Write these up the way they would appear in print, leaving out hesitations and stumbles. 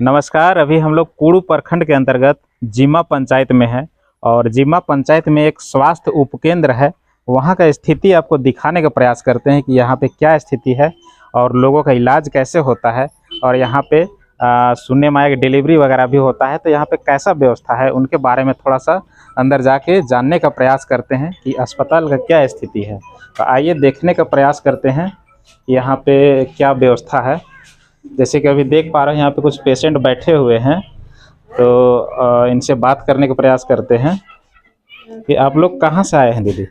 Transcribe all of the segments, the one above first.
नमस्कार। अभी हम लोग कुड़ू प्रखंड के अंतर्गत जीमा पंचायत में है और जीमा पंचायत में एक स्वास्थ्य उपकेंद्र है। वहाँ का स्थिति आपको दिखाने का प्रयास करते हैं कि यहाँ पे क्या स्थिति है और लोगों का इलाज कैसे होता है। और यहाँ पे सुनने में आया कि डिलीवरी वगैरह भी होता है, तो यहाँ पे कैसा व्यवस्था है उनके बारे में थोड़ा सा अंदर जाके जानने का प्रयास करते हैं कि अस्पताल का क्या स्थिति है। तो आइए देखने का प्रयास करते हैं यहाँ पे क्या व्यवस्था है। जैसे कि अभी देख पा रहे हैं यहाँ पे कुछ पेशेंट बैठे हुए हैं, तो इनसे बात करने का प्रयास करते हैं कि आप लोग कहाँ से आए हैं दीदी?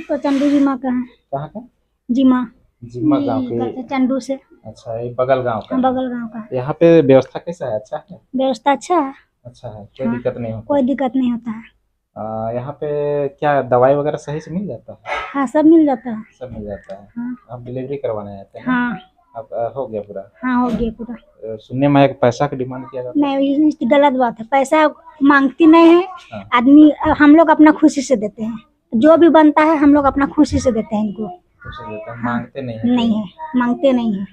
तो चंडू जीमा का है। कहाँ का? जीमा जीमा गांव के? चंडू से। अच्छा, ये बगल गांव का? बगल गांव का। यहाँ पे व्यवस्था कैसा है? अच्छा है? व्यवस्था अच्छा है। अच्छा है, कोई दिक्कत नहीं होती? कोई दिक्कत नहीं होता है। यहाँ पे क्या दवाई वगैरह सही से मिल जाता है? हाँ, सब मिल जाता है। सब मिल जाता है। हाँ। आप डिलीवरी करवाने आते हैं? हाँ। अब हो गया पूरा? हाँ, हो गया पूरा। सुनने में आया कि पैसा की डिमांड किया जाता है? नहीं, ये गलत बात है। पैसा मांगती नहीं है। हाँ। आदमी हम लोग अपना खुशी से देते हैं, जो भी बनता है हम लोग अपना खुशी से देते हैं इनको। खुशी देते हैं, मांगते नहीं है? नहीं है, मांगते नहीं है।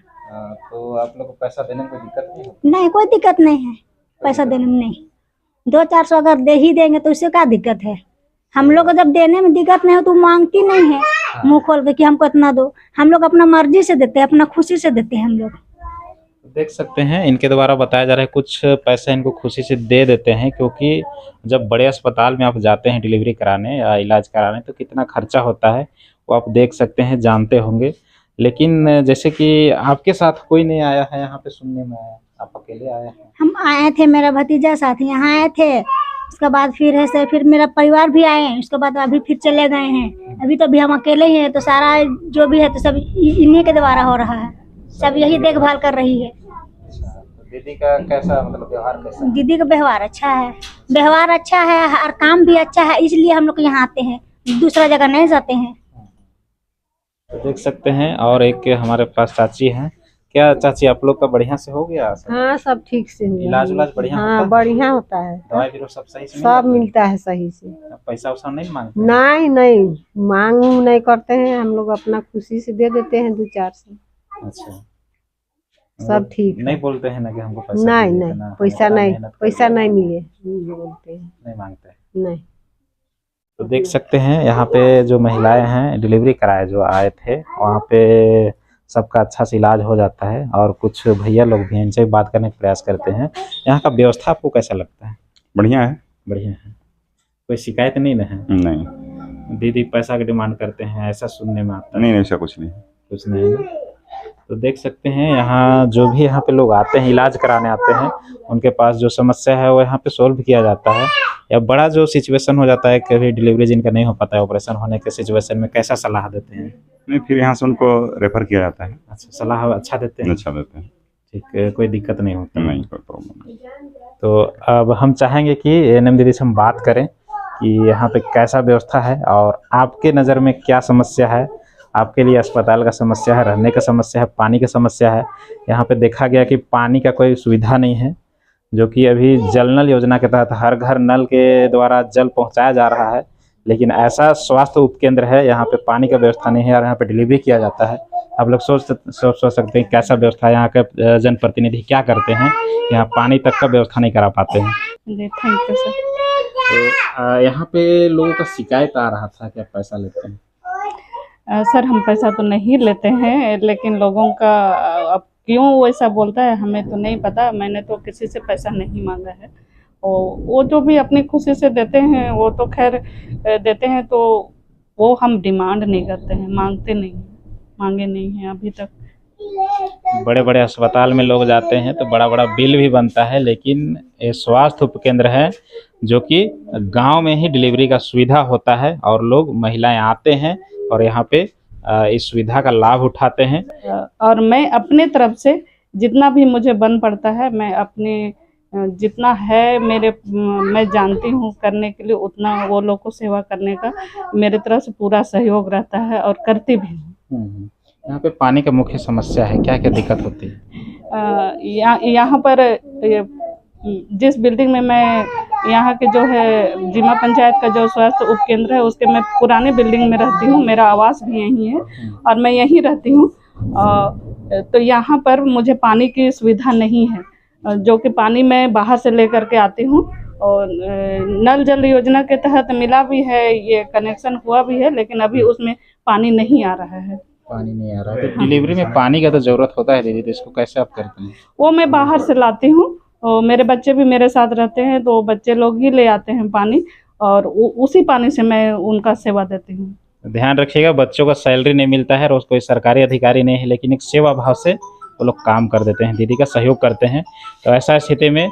तो आप लोग को पैसा देने में कोई दिक्कत नहीं होती? नहीं, कोई दिक्कत नहीं है पैसा देने में। नहीं, 200-400 अगर दे ही देंगे तो उससे क्या दिक्कत है। हम लोग को जब देने में दिक्कत नहीं हो तो मांगती नहीं है मुंह खोल के कि हमको इतना दो। हम लोग अपना मर्जी से देते हैं, अपना खुशी से देते हैं हम लोग। देख सकते हैं इनके द्वारा बताया जा रहा है कुछ पैसा इनको खुशी से दे देते हैं, क्योंकि जब बड़े अस्पताल में आप जाते हैं डिलीवरी कराने या इलाज कराने तो कितना खर्चा होता है वो आप देख सकते हैं, जानते होंगे। लेकिन जैसे कि आपके साथ कोई नहीं आया है यहाँ पे, सुनने में आया आप अकेले आए हैं? हम आए थे, मेरा भतीजा साथ यहाँ आए थे, उसके बाद फिर है से फिर मेरा परिवार भी आए हैं, उसके बाद अभी फिर चले गए हैं। अभी तो अभी हम अकेले ही हैं, तो सारा जो भी है तो सब इन्हीं के द्वारा हो रहा है। सब यही देखभाल कर रही है। तो दीदी का कैसा मतलब व्यवहार कैसा है? दीदी का व्यवहार अच्छा है। व्यवहार अच्छा है और काम भी अच्छा है, इसलिए हम लोग यहाँ आते हैं, दूसरा जगह नहीं जाते हैं। तो देख सकते हैं और एक हमारे पास चाची हैं। क्या चाची आप लोग का बढ़िया से हो गया? हाँ, सब ठीक से हुआ। इलाज उलाज बढ़िया होता हाँ, है? बढ़िया होता है। दवाई बीरो सब सही से सब मिलता है सही से। पैसा वैसा नहीं मांगते? नहीं नहीं, मांग नहीं करते हैं हम लोग, अपना खुशी से दे देते हैं 2-4 से। अच्छा, सब ठीक है। नहीं बोलते हैं ना कि हमको पैसा नहीं दीजिए, नहीं, ना पैसा हमारा नहीं, मेहनत पैसा करिए। नहीं मिले बोलते हैं। नहीं मांगते हैं। नहीं। तो देख सकते हैं यहाँ पे जो महिलाएं हैं डिलीवरी कराए जो आए थे, वहाँ पे सबका अच्छा से इलाज हो जाता है। और कुछ भैया लोग भी हैं, इनसे भी बात करने का प्रयास करते हैं। यहाँ का व्यवस्था आपको कैसा लगता है? बढ़िया है। बढ़िया है, कोई शिकायत नहीं ना है? नहीं दीदी पैसा की डिमांड करते हैं ऐसा सुनने में आता है? नहीं, ऐसा कुछ नहीं। कुछ नहीं है ना? तो देख सकते हैं यहाँ जो भी यहाँ पे लोग आते हैं इलाज कराने आते हैं, उनके पास जो समस्या है वो यहाँ पे सोल्व किया जाता है। या बड़ा जो सिचुएशन हो जाता है, कभी डिलीवरी जिनका नहीं हो पाता है ऑपरेशन होने के सिचुएशन में, कैसा सलाह देते हैं? नहीं, फिर यहाँ से उनको रेफर किया जाता है। अच्छा, सलाह अच्छा देते हैं? अच्छा देते हैं। ठीक है, कोई दिक्कत नहीं होती? नहीं, कोई प्रॉब्लम नहीं। तो अब हम चाहेंगे कि एएनएम दीदी से हम बात करें कि यहाँ पे कैसा व्यवस्था है और आपके नज़र में क्या समस्या है। आपके लिए अस्पताल का समस्या है, रहने का समस्या है, पानी का समस्या है। यहाँ पे देखा गया कि पानी का कोई सुविधा नहीं है, जो कि अभी जल नल योजना के तहत हर घर नल के द्वारा जल पहुँचाया जा रहा है। लेकिन ऐसा स्वास्थ्य उपकेंद्र है, यहाँ पे पानी का व्यवस्था नहीं है और यहाँ पे डिलीवरी किया जाता है। आप लोग सोच सकते हैं कैसा व्यवस्था है। यहाँ के जनप्रतिनिधि क्या करते हैं, यहाँ पानी तक का व्यवस्था नहीं करा पाते हैं। जी, थैंक यू सर। तो यहाँ पे लोगों का शिकायत आ रहा था कि आप पैसा लेते हैं? सर, हम पैसा तो नहीं लेते हैं, लेकिन लोगों का अब क्यों वो ऐसा बोलता है हमें तो नहीं पता। मैंने तो किसी से पैसा नहीं मांगा है। और वो जो भी अपनी खुशी से देते हैं वो तो खैर देते हैं, तो वो हम डिमांड नहीं करते हैं, मांगते नहीं, मांगे नहीं हैं अभी तक। बड़े बड़े अस्पताल में लोग जाते हैं तो बड़ा बड़ा बिल भी बनता है, लेकिन ये स्वास्थ्य उपकेंद्र है जो कि गांव में ही डिलीवरी का सुविधा होता है और लोग महिलाएं आते हैं और यहाँ पे इस सुविधा का लाभ उठाते हैं। और मैं अपने तरफ से जितना भी मुझे बन पड़ता है, मैं अपने जितना है मैं जानती हूँ करने के लिए, उतना वो लोग को सेवा करने का मेरे तरफ से पूरा सहयोग रहता है और करती भी हूँ। यहाँ पे पानी का मुख्य समस्या है, क्या क्या दिक्कत होती है? यहाँ पर जिस बिल्डिंग में मैं, यहाँ के जो है जीमा पंचायत का जो स्वास्थ्य उपकेंद्र है, उसके मैं पुराने बिल्डिंग में रहती हूँ। मेरा आवास भी यहीं है और मैं यहीं रहती हूँ। तो यहाँ पर मुझे पानी की सुविधा नहीं है। जो कि पानी मैं बाहर से लेकर के आती हूँ। और नल जल योजना के तहत मिला भी है, ये कनेक्शन हुआ भी है, लेकिन अभी उसमें पानी नहीं आ रहा है। पानी नहीं आ रहा है। तो डिलीवरी में पानी का तो जरूरत होता है दीदी, तो इसको कैसे आप करते हैं? वो मैं बाहर से लाती हूँ और मेरे बच्चे भी मेरे साथ रहते हैं, तो बच्चे लोग ही ले आते हैं पानी, और उसी पानी से मैं उनका सेवा देती हूँ। ध्यान रखिएगा, बच्चों का सैलरी नहीं मिलता है और कोई सरकारी अधिकारी नहीं है, लेकिन एक सेवा भाव से वो लोग काम कर देते हैं, दीदी का सहयोग करते हैं। तो ऐसा स्थिति में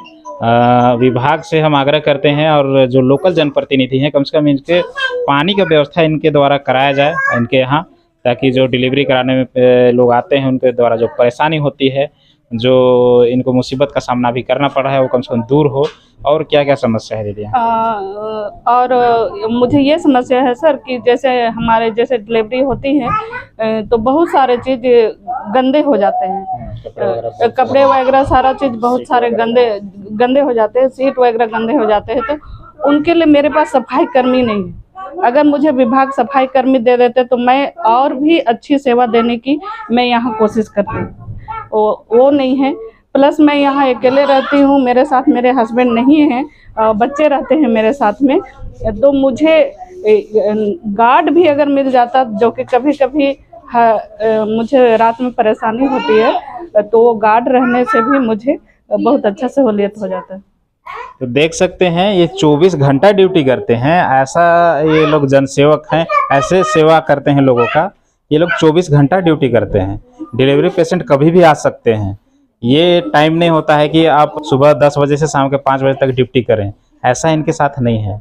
विभाग से हम आग्रह करते हैं, और जो लोकल जनप्रतिनिधि हैं कम से कम इनके पानी का व्यवस्था इनके द्वारा कराया जाए इनके यहाँ, ताकि जो डिलीवरी कराने में लोग आते हैं उनके द्वारा जो परेशानी होती है, जो इनको मुसीबत का सामना भी करना पड़ रहा है, वो कम से कम दूर हो। और क्या क्या समस्या है दीदी? और मुझे ये समस्या है सर कि जैसे हमारे जैसे डिलीवरी होती है तो बहुत सारे चीज़ गंदे हो जाते हैं, कपड़े वगैरह सारा चीज़ बहुत सारे गंदे हो जाते हैं, सीट वगैरह गंदे हो जाते हैं, तो उनके लिए मेरे पास सफाई कर्मी नहीं है। अगर मुझे विभाग सफाई कर्मी दे देते तो मैं और भी अच्छी सेवा देने की मैं यहाँ कोशिश करती, वो नहीं है। प्लस मैं यहाँ अकेले रहती हूँ, मेरे साथ मेरे हस्बैंड नहीं हैं, बच्चे रहते हैं मेरे साथ में, तो मुझे गार्ड भी अगर मिल जाता, जो कि कभी कभी मुझे रात में परेशानी होती है, तो गार्ड रहने से भी मुझे बहुत अच्छा सहूलियत हो जाता है। तो देख सकते हैं ये 24 घंटा ड्यूटी करते हैं, ऐसा ये लोग जनसेवक हैं, ऐसे सेवा करते हैं लोगों का। ये लोग 24 घंटा ड्यूटी करते हैं। डिलीवरी पेशेंट कभी भी आ सकते हैं, ये टाइम नहीं होता है कि आप सुबह 10 बजे से शाम के 5 बजे तक ड्यूटी करें, ऐसा इनके साथ नहीं है।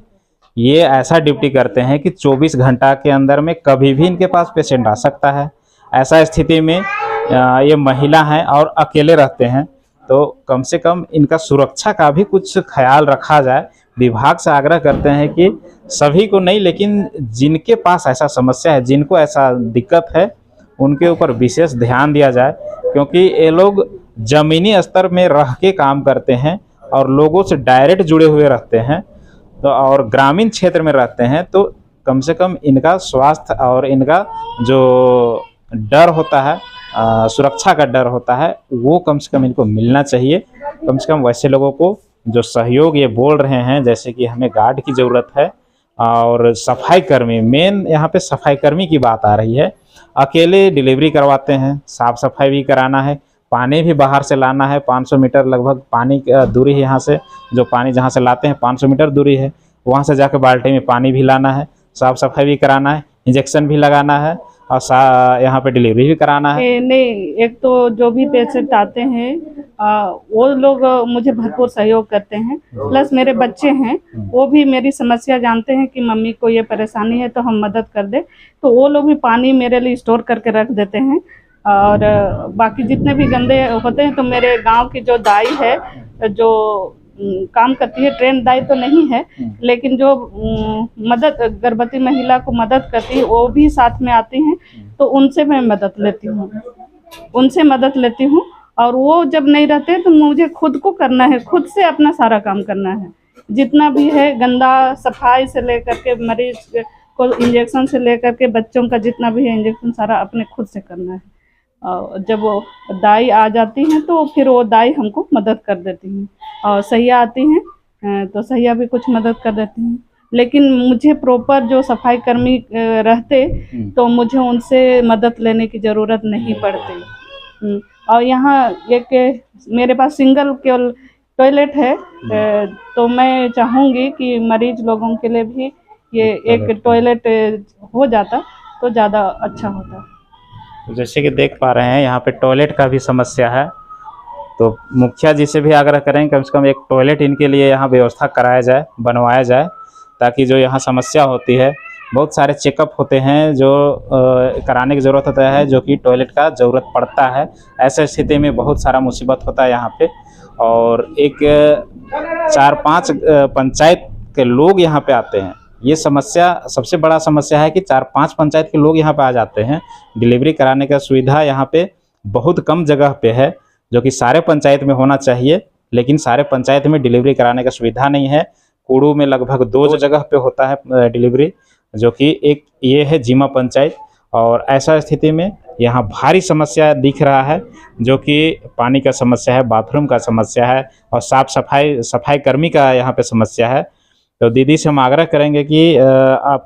ये ऐसा ड्यूटी करते हैं कि 24 घंटा के अंदर में कभी भी इनके पास पेशेंट आ सकता है। ऐसा स्थिति में ये महिला हैं और अकेले रहते हैं, तो कम से कम इनका सुरक्षा का भी कुछ ख्याल रखा जाए। विभाग से आग्रह करते हैं कि सभी को नहीं, लेकिन जिनके पास ऐसा समस्या है, जिनको ऐसा दिक्कत है, उनके ऊपर विशेष ध्यान दिया जाए, क्योंकि ये लोग ज़मीनी स्तर में रह के काम करते हैं और लोगों से डायरेक्ट जुड़े हुए रहते हैं, तो और ग्रामीण क्षेत्र में रहते हैं, तो कम से कम इनका स्वास्थ्य और इनका जो डर होता है, सुरक्षा का डर होता है, वो कम से कम इनको मिलना चाहिए। कम से कम वैसे लोगों को जो सहयोग ये बोल रहे हैं, जैसे कि हमें गार्ड की ज़रूरत है और सफाई कर्मी, मेन यहाँ पे सफाई कर्मी की बात आ रही है। अकेले डिलीवरी करवाते हैं, साफ़ सफाई भी कराना है, पानी भी बाहर से लाना है, 500 मीटर लगभग पानी की दूरी है यहाँ से, जो पानी जहाँ से लाते हैं 500 मीटर दूरी है, वहाँ से जाकर बाल्टी में पानी भी लाना है, साफ़ सफाई भी कराना है, इंजेक्शन भी लगाना है और यहाँ पे डिलीवरी भी कराना है। नहीं, एक तो जो भी पेशेंट आते हैं वो लोग मुझे भरपूर सहयोग करते हैं, प्लस मेरे बच्चे हैं, वो भी मेरी समस्या जानते हैं कि मम्मी को ये परेशानी है तो हम मदद कर दें, तो वो लोग भी पानी मेरे लिए स्टोर करके रख देते हैं। और बाकी जितने भी गंदे होते हैं तो मेरे गांव की जो दाई है, जो काम करती है, ट्रेन दाई तो नहीं है, लेकिन जो मदद गर्भवती महिला को मदद करती है, वो भी साथ में आती हैं, तो उनसे मैं मदद लेती हूँ। और वो जब नहीं रहते तो मुझे खुद को करना है, खुद से अपना सारा काम करना है, जितना भी है गंदा सफाई से लेकर के मरीज को इंजेक्शन से लेकर के बच्चों का जितना भी है इंजेक्शन सारा अपने खुद से करना है। और जब वो दाई आ जाती हैं तो फिर वो दाई हमको मदद कर देती हैं, और सैया आती हैं तो सैया भी कुछ मदद कर देती हैं। लेकिन मुझे प्रॉपर जो सफाई कर्मी रहते तो मुझे उनसे मदद लेने की ज़रूरत नहीं पड़ती। और यहाँ एक मेरे पास सिंगल केवल टॉयलेट है, तो मैं चाहूँगी कि मरीज लोगों के लिए भी ये एक टॉयलेट हो जाता तो ज़्यादा अच्छा होता। जैसे कि देख पा रहे हैं यहाँ पे टॉयलेट का भी समस्या है, तो मुखिया जी से भी आग्रह करेंगे कम से कम एक टॉयलेट इनके लिए यहाँ व्यवस्था कराया जाए, बनवाया जाए, ताकि जो यहाँ समस्या होती है, बहुत सारे चेकअप होते हैं जो कराने की ज़रूरत होता है, जो कि टॉयलेट का ज़रूरत पड़ता है। ऐसे स्थिति में बहुत सारा मुसीबत होता है यहाँ पे, और एक 4-5 पंचायत के लोग यहाँ पे आते हैं। ये समस्या, सबसे बड़ा समस्या है कि 4-5 पंचायत के लोग यहाँ पे आ जाते हैं। डिलीवरी कराने का सुविधा यहाँ पे बहुत कम जगह पे है, जो कि सारे पंचायत में होना चाहिए, लेकिन सारे पंचायत में डिलीवरी कराने का सुविधा नहीं है। कुड़ू में लगभग 2 जगह पे होता है डिलीवरी, जो कि एक ये है जीमा पंचायत, और ऐसा स्थिति में यहाँ भारी समस्या दिख रहा है, जो कि पानी का समस्या है, बाथरूम का समस्या है और सफाई कर्मी का यहाँ पे समस्या है। तो दीदी से हम आग्रह करेंगे कि आप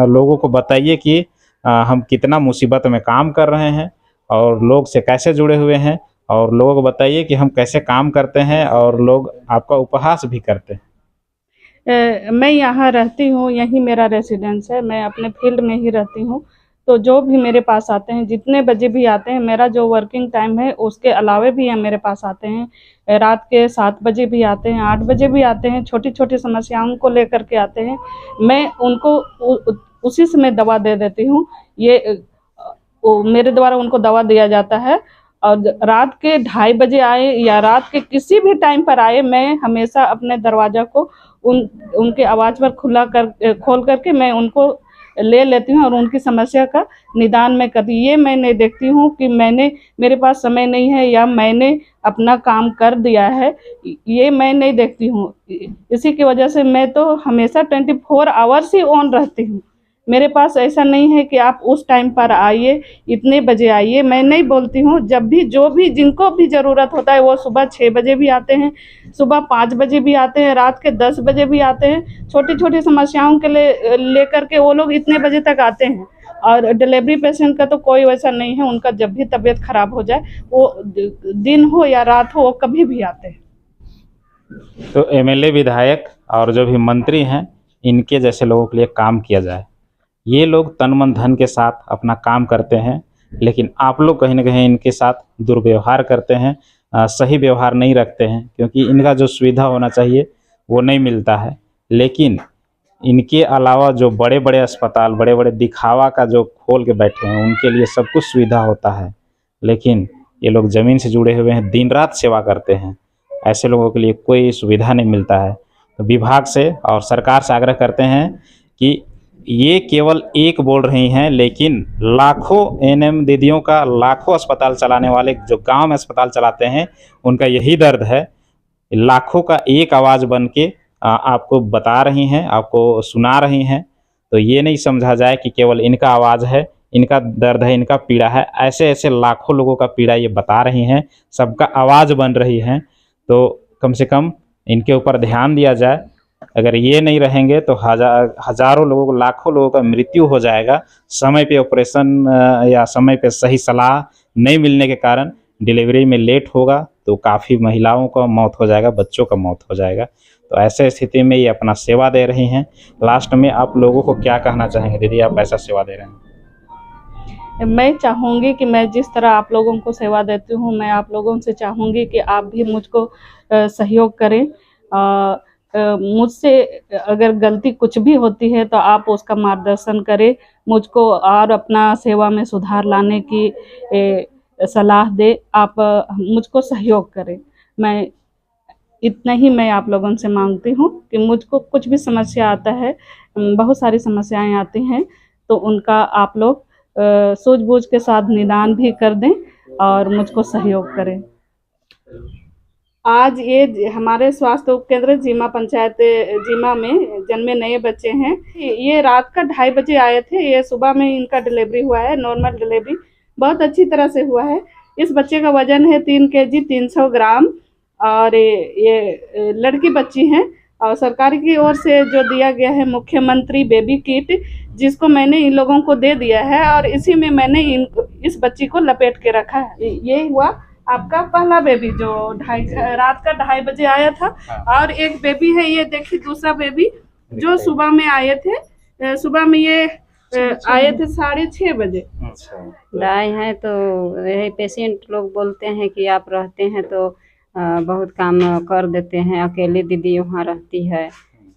लोगों को बताइए कि हम कितना मुसीबत में काम कर रहे हैं और लोग से कैसे जुड़े हुए हैं, और लोगों को बताइए कि हम कैसे काम करते हैं और लोग आपका उपहास भी करते हैं। मैं यहाँ रहती हूँ, यही मेरा रेसिडेंस है, मैं अपने फील्ड में ही रहती हूँ। तो जो भी मेरे पास आते हैं, जितने बजे भी आते हैं, मेरा जो वर्किंग टाइम है उसके अलावे भी मेरे पास आते हैं। रात के 7 बजे भी आते हैं, 8 बजे भी आते हैं, छोटी छोटी समस्याओं को लेकर के आते हैं। मैं उनको उसी समय दवा दे देती हूँ। ये मेरे द्वारा उनको दवा दिया जाता है। और रात के 2:30 बजे आए या रात के किसी भी टाइम पर आए, मैं हमेशा अपने दरवाज़ा को उनके आवाज़ पर खोल करके मैं उनको ले लेती हूँ और उनकी समस्या का निदान मैं करती हूँ। ये मैं नहीं देखती हूँ कि मेरे पास समय नहीं है या मैंने अपना काम कर दिया है, ये मैं नहीं देखती हूँ। इसी की वजह से मैं तो हमेशा 24 आवर्स ही ऑन रहती हूँ। मेरे पास ऐसा नहीं है कि आप उस टाइम पर आइए, इतने बजे आइए, मैं नहीं बोलती हूँ। जब भी जिनको भी ज़रूरत होता है वो सुबह 6 बजे भी आते हैं, सुबह 5 बजे भी आते हैं, रात के 10 बजे भी आते हैं। छोटी छोटी समस्याओं के लेकर के वो लोग इतने बजे तक आते हैं। और डिलीवरी पेशेंट का तो कोई वैसा नहीं है, उनका जब भी तबीयत खराब हो जाए, वो दिन हो या रात हो, वो कभी भी आते हैं। तो एमएलए, विधायक और जो भी मंत्री हैं, इनके जैसे लोगों के लिए काम किया जाए। ये लोग तन मन धन के साथ अपना काम करते हैं, लेकिन आप लोग कहीं ना कहीं इनके साथ दुर्व्यवहार करते हैं, सही व्यवहार नहीं रखते हैं, क्योंकि इनका जो सुविधा होना चाहिए वो नहीं मिलता है। लेकिन इनके अलावा जो बड़े बड़े अस्पताल, बड़े बड़े दिखावा का जो खोल के बैठे हैं, उनके लिए सब कुछ सुविधा होता है, लेकिन ये लोग ज़मीन से जुड़े हुए हैं, दिन रात सेवा करते हैं। ऐसे लोगों के लिए कोई सुविधा नहीं मिलता है। तो विभाग से और सरकार से आग्रह करते हैं कि ये केवल एक बोल रही हैं, लेकिन लाखों एएनएम दीदियों का, लाखों अस्पताल चलाने वाले जो गांव में अस्पताल चलाते हैं, उनका यही दर्द है। लाखों का एक आवाज़ बन के आपको बता रही हैं, आपको सुना रही हैं। तो ये नहीं समझा जाए कि केवल इनका आवाज़ है, इनका दर्द है, इनका पीड़ा है। ऐसे ऐसे लाखों लोगों का पीड़ा ये बता रही हैं, सबका आवाज़ बन रही हैं। तो कम से कम इनके ऊपर ध्यान दिया जाए। अगर ये नहीं रहेंगे तो हजारों लोगों को, लाखों लोगों का मृत्यु हो जाएगा। समय पे ऑपरेशन या समय पे सही सलाह नहीं मिलने के कारण डिलीवरी में लेट होगा, तो काफ़ी महिलाओं का मौत हो जाएगा, बच्चों का मौत हो जाएगा। तो ऐसे स्थिति में ये अपना सेवा दे रही हैं। लास्ट में आप लोगों को क्या कहना चाहेंगे दीदी, आप ऐसा सेवा दे रहे हैं? मैं चाहूँगी कि मैं जिस तरह आप लोगों को सेवा देती हूँ, मैं आप लोगों से चाहूँगी कि आप भी मुझको सहयोग करें। मुझसे अगर गलती कुछ भी होती है तो आप उसका मार्गदर्शन करें, मुझको और अपना सेवा में सुधार लाने की सलाह दे। आप मुझको सहयोग करें। मैं इतना ही मैं आप लोगों से मांगती हूँ कि मुझको कुछ भी समस्या आता है, बहुत सारी समस्याएं आती हैं, तो उनका आप लोग सूझबूझ के साथ निदान भी कर दें और मुझको सहयोग करें। आज ये हमारे स्वास्थ्य उपकेंद्र जीमा पंचायत जीमा में जन्मे नए बच्चे हैं। ये रात का 2:30 बजे आए थे। ये सुबह में इनका डिलीवरी हुआ है, नॉर्मल डिलीवरी बहुत अच्छी तरह से हुआ है। इस बच्चे का वजन है 3 kg 300 ग्राम और ये लड़की बच्ची हैं। और सरकार की ओर से जो दिया गया है मुख्यमंत्री बेबी किट, जिसको मैंने इन लोगों को दे दिया है और इसी में मैंने इस बच्ची को लपेट के रखा है। ये हुआ आपका पहला बेबी जो रात का 2:30 बजे आया था। और एक बेबी है, ये देखिए दूसरा बेबी जो सुबह में आए थे। सुबह में ये आए थे 6:30 बजे। लाए हैं तो यही पेशेंट लोग बोलते हैं कि आप रहते हैं तो बहुत काम कर देते हैं। अकेली दीदी वहाँ रहती है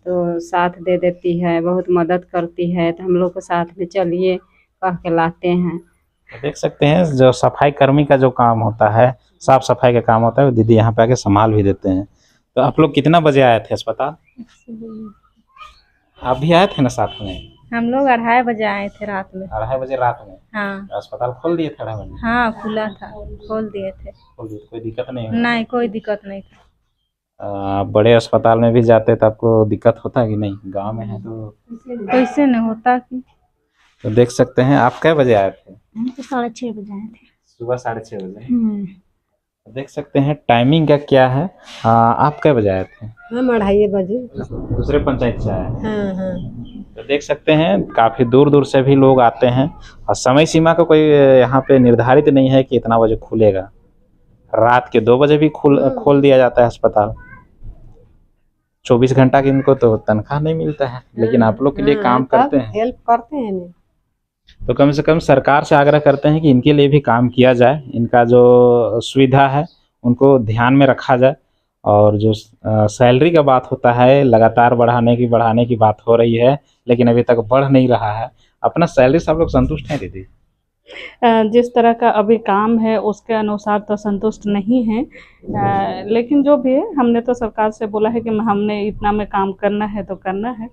तो साथ दे देती है, बहुत मदद करती है, तो हम लोग को साथ में चलिए कह के लाते हैं। देख सकते हैं जो सफाई कर्मी का जो काम होता है, साफ सफाई का काम होता है, वो दीदी यहाँ पे आके संभाल भी देते हैं। तो आप लोग कितना बजे आए थे अस्पताल? आप भी आए थे ना साथ में? हम लोग 2:30 बजे आए थे रात में। 2:30 बजे रात में? हाँ अस्पताल खोल दिए थे 2:30 बजे? हाँ, खुला था, खोल दिए थे। खोल दिए, कोई दिक्कत नहीं हुई? नहीं, कोई दिक्कत नहीं था। बड़े अस्पताल में भी जाते तो आपको दिक्कत होता है कि नहीं? गांव में है तो कैसे नहीं होता कि तो देख सकते हैं आप कै बजे आए थे? हम तो 6:30 बजे आए थे। सुबह 6:30 बजे। देख सकते हैं टाइमिंग का क्या है। आप कै बजे आए थे? हम 2:30 बजे। दूसरे पंचायत से आए हैं। हाँ हाँ। तो देख सकते हैं काफ़ी दूर दूर से भी लोग आते हैं और समय सीमा का कोई यहाँ पे निर्धारित नहीं है कि इतना बजे खुलेगा। रात के 2 बजे भी खोल दिया जाता है अस्पताल। 24 घंटा की इनको तो तनख्वाह नहीं मिलता है, लेकिन आप लोग के लिए काम करते हैं। हेल्प करते हैं नहीं। तो कम से कम सरकार से आग्रह करते हैं कि इनके लिए भी काम किया जाए, इनका जो सुविधा है उनको ध्यान में रखा जाए। और जो सैलरी का बात होता है लगातार बढ़ाने की बात हो रही है, लेकिन अभी तक बढ़ नहीं रहा है। अपना सैलरी से आप लोग संतुष्ट हैं दीदी? जिस तरह का अभी काम है उसके अनुसार तो संतुष्ट नहीं है, लेकिन जो भी है हमने तो सरकार से बोला है कि हमने इतना में काम करना है तो करना है।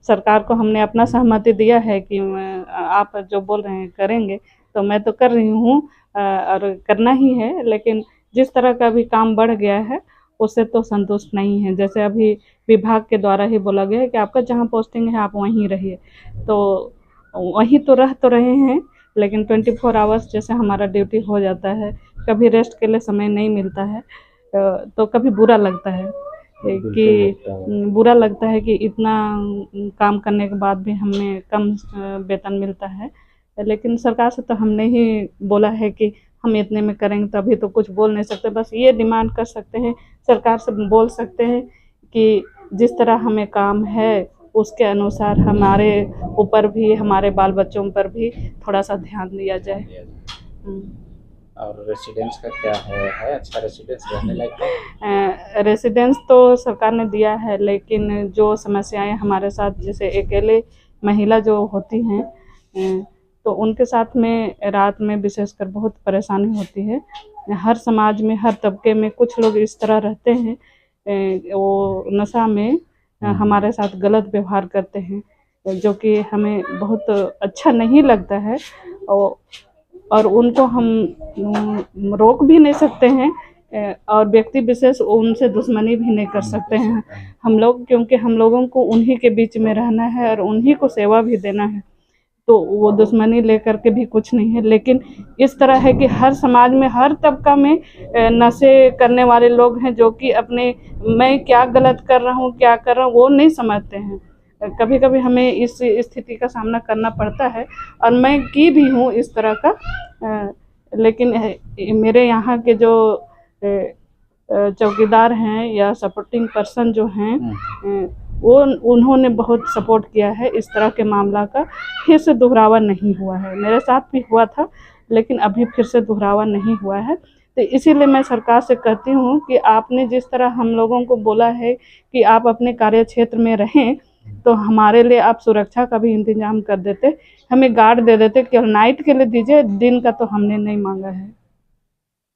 सरकार को हमने अपना सहमति दिया है कि आप जो बोल रहे हैं करेंगे, तो मैं तो कर रही हूँ और करना ही है। लेकिन जिस तरह का भी काम बढ़ गया है उससे तो संतुष्ट नहीं है। जैसे अभी विभाग के द्वारा ही बोला गया है कि आपका जहाँ पोस्टिंग है आप वहीं रहिए, तो वहीं तो रहे हैं, लेकिन 24 आवर्स जैसे हमारा ड्यूटी हो जाता है, कभी रेस्ट के लिए समय नहीं मिलता है, तो कभी बुरा लगता है कि इतना काम करने के बाद भी हमें कम वेतन मिलता है। लेकिन सरकार से तो हमने ही बोला है कि हम इतने में करेंगे, तभी तो कुछ बोल नहीं सकते। बस ये डिमांड कर सकते हैं, सरकार से बोल सकते हैं कि जिस तरह हमें काम है उसके अनुसार हमारे ऊपर भी, हमारे बाल बच्चों पर भी थोड़ा सा ध्यान दिया जाए। और रेसिडेंस का क्या है अच्छा रेसिडेंस रहने लायक है? रेसिडेंस तो सरकार ने दिया है, लेकिन जो समस्याएं हमारे साथ, जैसे अकेले महिला जो होती हैं तो उनके साथ में रात में विशेषकर बहुत परेशानी होती है। हर समाज में, हर तबके में कुछ लोग इस तरह रहते हैं, वो नशा में हमारे साथ गलत व्यवहार करते हैं, जो कि हमें बहुत अच्छा नहीं लगता है। और उनको हम रोक भी नहीं सकते हैं, और व्यक्ति विशेष उनसे दुश्मनी भी नहीं कर सकते हैं हम लोग, क्योंकि हम लोगों को उन्हीं के बीच में रहना है और उन्हीं को सेवा भी देना है। तो वो दुश्मनी लेकर के भी कुछ नहीं है। लेकिन इस तरह है कि हर समाज में, हर तबका में नशे करने वाले लोग हैं, जो कि अपने मैं क्या गलत कर रहा हूँ, क्या कर रहा हूँ, वो नहीं समझते हैं। कभी कभी हमें इस स्थिति का सामना करना पड़ता है, और मैं की भी हूँ इस तरह का। लेकिन मेरे यहाँ के जो चौकीदार हैं या सपोर्टिंग पर्सन जो हैं, वो उन्होंने बहुत सपोर्ट किया है। इस तरह के मामला का फिर से दोहरावा नहीं हुआ है। मेरे साथ भी हुआ था, लेकिन अभी फिर से दोहरावा नहीं हुआ है। तो इसीलिए मैं सरकार से कहती हूँ कि आपने जिस तरह हम लोगों को बोला है कि आप अपने कार्य क्षेत्र में रहें, तो हमारे लिए आप सुरक्षा का भी इंतजाम कर देते, हमें गार्ड दे देते, केवल नाइट के लिए दीजिए, दिन का तो हमने नहीं मांगा है।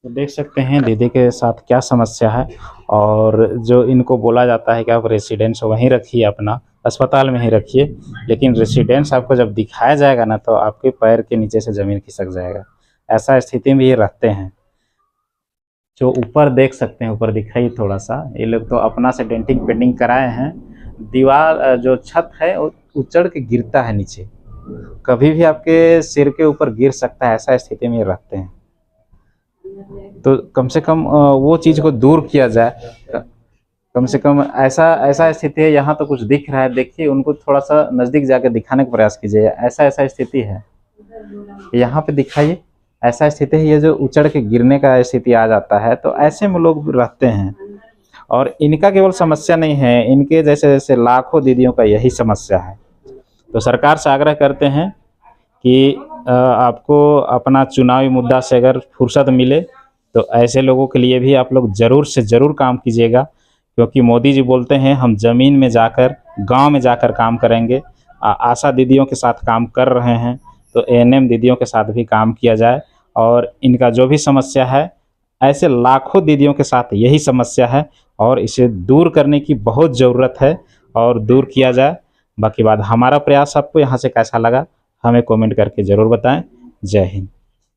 तो देख सकते हैं दीदी के साथ क्या समस्या है। और जो इनको बोला जाता है कि आप रेसिडेंस वहीं रखिए, अपना अस्पताल में ही रखिए, लेकिन रेसिडेंस आपको जब दिखाया जाएगा ना, तो आपके पैर के नीचे से ज़मीन खिसक जाएगा। ऐसा स्थिति में ये रहते हैं। जो ऊपर देख सकते हैं, ऊपर दिखाई थोड़ा सा, ये लोग तो अपना से डेंटिंग पेंटिंग कराए हैं। दीवार जो छत है वो उचड़ के गिरता है नीचे, कभी भी आपके सिर के ऊपर गिर सकता है। ऐसा स्थिति में रहते हैं। तो कम से कम वो चीज़ को दूर किया जाए। कम से कम ऐसा स्थिति है, यहाँ तो कुछ दिख रहा है, देखिए उनको थोड़ा सा नज़दीक जाकर दिखाने का प्रयास कीजिए। ऐसा स्थिति है, यहाँ पे दिखाइए। ऐसा स्थिति है, ये जो उचड़ के गिरने का स्थिति आ जाता है, तो ऐसे में लोग रहते हैं। और इनका केवल समस्या नहीं है, इनके जैसे जैसे लाखों दीदियों का यही समस्या है। तो सरकार से आग्रह करते हैं कि आपको अपना चुनावी मुद्दा से अगर फुर्सत मिले तो ऐसे लोगों के लिए भी आप लोग ज़रूर से ज़रूर काम कीजिएगा, क्योंकि मोदी जी बोलते हैं हम ज़मीन में जाकर, गांव में जाकर काम करेंगे। आशा दीदियों के साथ काम कर रहे हैं, तो एएनएम दीदियों के साथ भी काम किया जाए। और इनका जो भी समस्या है, ऐसे लाखों दीदियों के साथ यही समस्या है, और इसे दूर करने की बहुत ज़रूरत है और दूर किया जाए। बाकी बात हमारा प्रयास आपको यहाँ से कैसा लगा हमें कमेंट करके ज़रूर बताएं। जय हिंद।